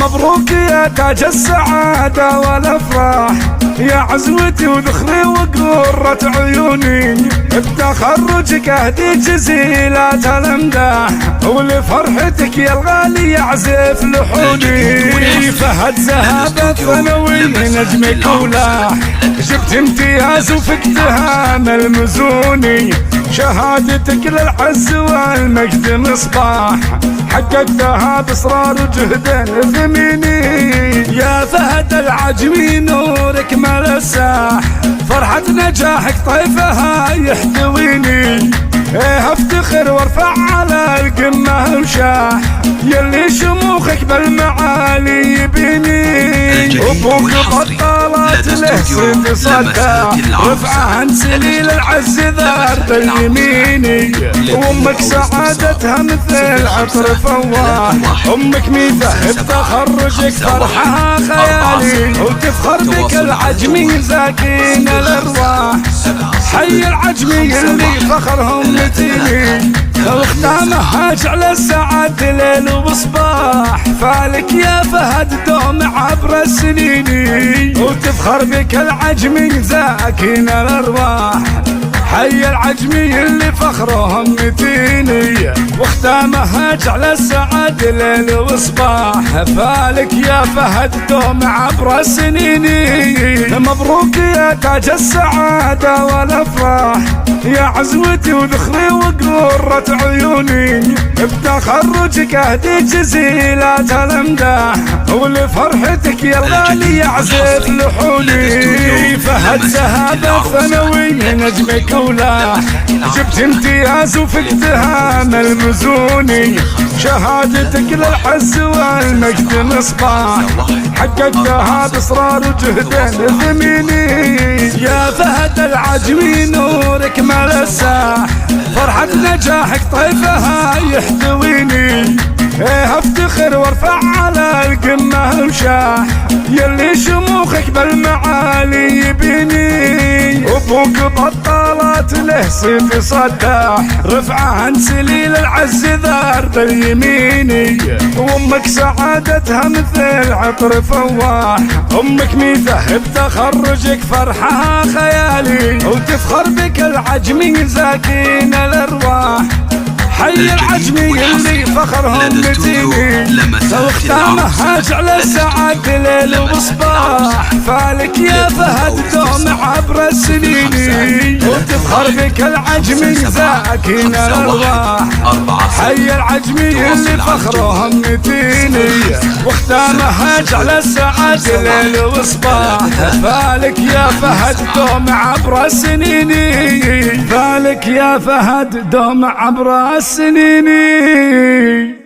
مبروك يا تاج السعادة والافراح، يا عزوتي وذخري وقرة عيوني، بتخرجك اهدي جزيلات الامداح، ولفرحتك يا الغالي يعزف لحوني. فهد زهاب الثانوي نجمك ولاح، جبت امتياز وفقتها من المزوني، شهادتك للعز والمجد مصباح، حققتها باصرار وجهد ثميني. يا فهد العجمي نورك مال الساح، فرحة نجاحك طيفها يحتويني، ايه افتخر وارفع على القمة وشاح، يلي شموخك بالمعالي يبيني. ابوك بطالات له ست صداح، رفعه عن سليل العز ذار باليميني، وامك سعادتها مثل عطر فواح، امك ميزه بتخرجك فرحها خيالي، وتفخر بك العجمي زاكين الارواح، حي العجمي اللي فخرهم متيني، وختامها جعل السعاد ليل وصباح، فالك يا فهد دوم عبر السنين، وتفخر بك العجمي زاكين الارواح، حي العجمي اللي فخرهم متيني، وختامها جعل السعاد ليل وصباح، فالك يا فهد دوم عبر السنين. مبروك يا تاج السعادة والافراح، يا عزوتي وذخري وقرة عيوني، بتخرجك اهدي جزيلات الامداح، ولفرحتك يا الغالي يعزف لحوني. فهد زهاب الثانوي نجمك ولاح، جبت امتياز وفقتها من المزوني، شهادتك للعز والمجد مصباح، حققتها باصرار وجهد ثميني. يا فهد العجمي نورك مال الساح، فرحة نجاحك طيفها يحتويني، ايه افتخر وارفع على القمة وشاح، يلي شموخك بالمعالي يبيني. ابوك بطالات له سيف صداح، رفعه عن سليل العز ذار باليميني، وامك سعادتها مثل عطر فواح، امك ميزه بتخرجك فرحها خيالي، وتفخر بك العجمي زاكين الارواح، حي العجمي اللي فخرهم متيني، وختامها جعل السعاد ليل وصباح، فالك يا فهد دوم عبر السنين، وتفخر بك العجمي زاكين الارواح، حي العجمي اللي فخرهم متيني، وختامها جعل السعاد ليل وصباح، فالك يا فهد دوم عبر السنين، فالك يا فهد دوم عبر السنين.